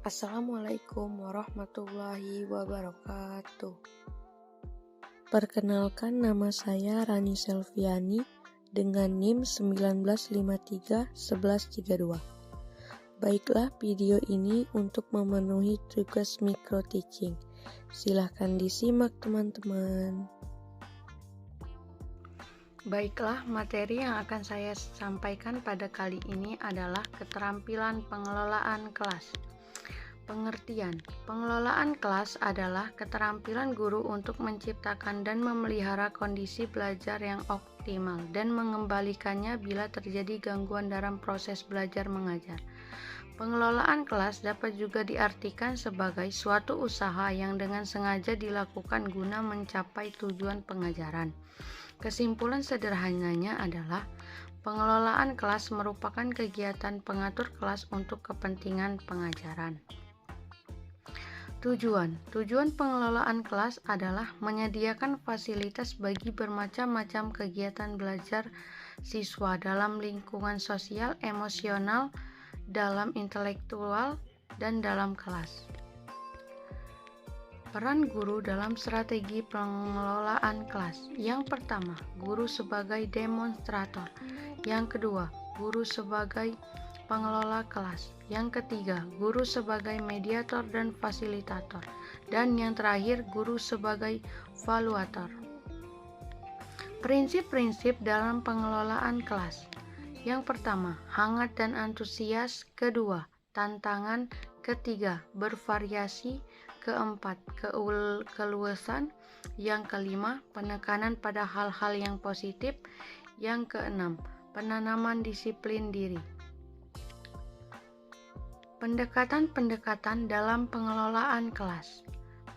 Assalamualaikum warahmatullahi wabarakatuh. Perkenalkan, nama saya Rani Selviani dengan NIM 19531132. Baiklah, video ini untuk memenuhi tugas micro teaching. Silahkan disimak teman-teman. Baiklah, materi yang akan saya sampaikan pada kali ini adalah keterampilan pengelolaan kelas. Pengertian, pengelolaan kelas adalah keterampilan guru untuk menciptakan dan memelihara kondisi belajar yang optimal dan mengembalikannya bila terjadi gangguan dalam proses belajar mengajar. Pengelolaan kelas dapat juga diartikan sebagai suatu usaha yang dengan sengaja dilakukan guna mencapai tujuan pengajaran. Kesimpulan sederhananya adalah pengelolaan kelas merupakan kegiatan pengatur kelas untuk kepentingan pengajaran. Tujuan pengelolaan kelas adalah menyediakan fasilitas bagi bermacam-macam kegiatan belajar siswa dalam lingkungan sosial, emosional, dalam intelektual, dan dalam kelas. Peran guru dalam strategi pengelolaan kelas. Yang pertama, guru sebagai demonstrator. Yang kedua, guru sebagai pengelola kelas. Yang ketiga, guru sebagai mediator dan fasilitator. Dan yang terakhir, guru sebagai valuator. Prinsip-prinsip dalam pengelolaan kelas. Yang pertama, hangat dan antusias. Kedua, tantangan. Ketiga, bervariasi. Keempat, keluasan. Yang kelima, penekanan pada hal-hal yang positif. Yang keenam, penanaman disiplin diri. Pendekatan-pendekatan dalam pengelolaan kelas.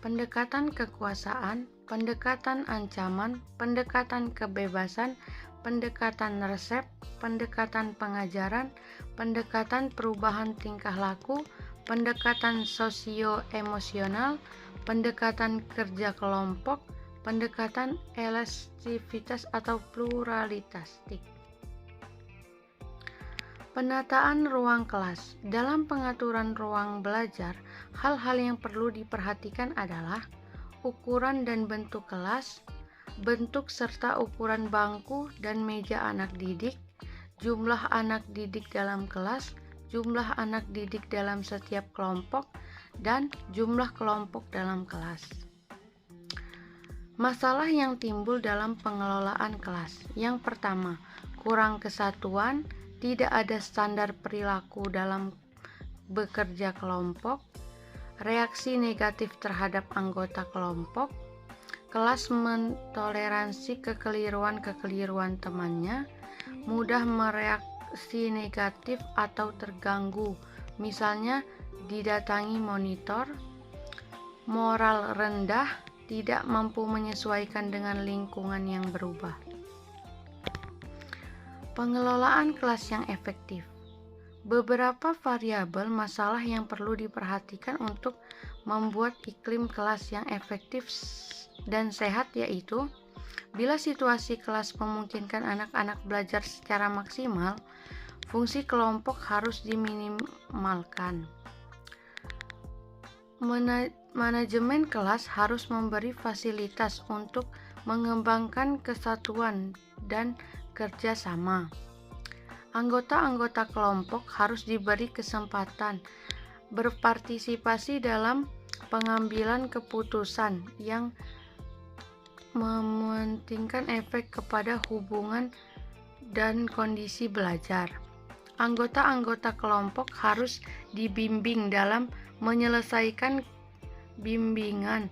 Pendekatan kekuasaan, pendekatan ancaman, pendekatan kebebasan, pendekatan resep, pendekatan pengajaran, pendekatan perubahan tingkah laku, pendekatan sosio-emosional, pendekatan kerja kelompok, pendekatan elastisitas atau pluralistik. Penataan ruang kelas. Dalam pengaturan ruang belajar, hal-hal yang perlu diperhatikan adalah ukuran dan bentuk kelas, bentuk serta ukuran bangku dan meja anak didik, jumlah anak didik dalam kelas, jumlah anak didik dalam setiap kelompok, dan jumlah kelompok dalam kelas. Masalah yang timbul dalam pengelolaan kelas. Yang pertama, kurang kesatuan, tidak ada standar perilaku dalam bekerja kelompok, reaksi negatif terhadap anggota kelompok, kelas mentoleransi kekeliruan-kekeliruan temannya, mudah mereaksi negatif atau terganggu, misalnya didatangi monitor, moral rendah, tidak mampu menyesuaikan dengan lingkungan yang berubah. Pengelolaan kelas yang efektif. Beberapa variabel masalah yang perlu diperhatikan untuk membuat iklim kelas yang efektif dan sehat, yaitu bila situasi kelas memungkinkan anak-anak belajar secara maksimal, fungsi kelompok harus diminimalkan. Manajemen kelas harus memberi fasilitas untuk mengembangkan kesatuan dan kerja sama. Anggota-anggota kelompok harus diberi kesempatan berpartisipasi dalam pengambilan keputusan yang mementingkan efek kepada hubungan dan kondisi belajar. Anggota-anggota kelompok harus dibimbing dalam menyelesaikan bimbingan,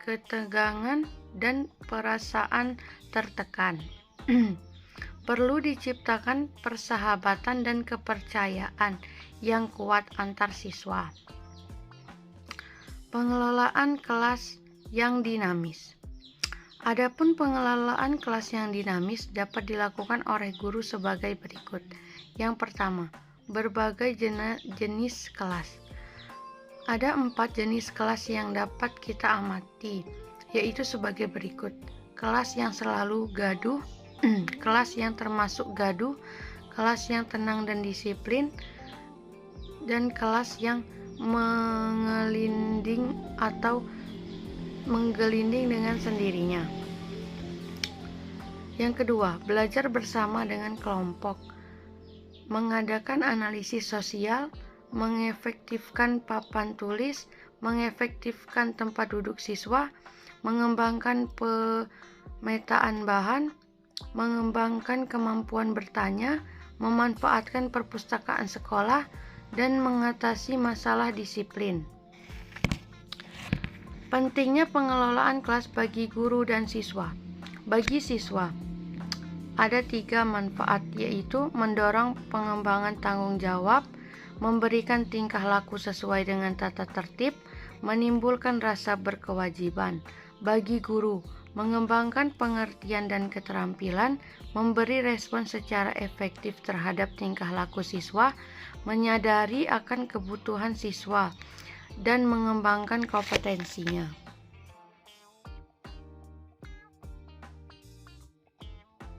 ketegangan, dan perasaan tertekan. Perlu diciptakan persahabatan dan kepercayaan yang kuat antar siswa. Pengelolaan kelas yang dinamis. Adapun pengelolaan kelas yang dinamis dapat dilakukan oleh guru sebagai berikut. Yang pertama, berbagai jenis kelas. Ada 4 jenis kelas yang dapat kita amati, yaitu sebagai berikut. Kelas yang selalu gaduh, kelas yang termasuk gaduh, kelas yang tenang dan disiplin, dan kelas yang menggelinding dengan sendirinya. Yang kedua, belajar bersama dengan kelompok, mengadakan analisis sosial, mengefektifkan papan tulis, mengefektifkan tempat duduk siswa, mengembangkan pemetaan bahan, mengembangkan kemampuan bertanya, memanfaatkan perpustakaan sekolah, dan mengatasi masalah disiplin. Pentingnya pengelolaan kelas bagi guru dan siswa. Bagi siswa, ada 3 manfaat, yaitu mendorong pengembangan tanggung jawab, memberikan tingkah laku sesuai dengan tata tertib, menimbulkan rasa berkewajiban. Bagi guru, mengembangkan pengertian dan keterampilan, memberi respon secara efektif terhadap tingkah laku siswa, menyadari akan kebutuhan siswa, dan mengembangkan kompetensinya.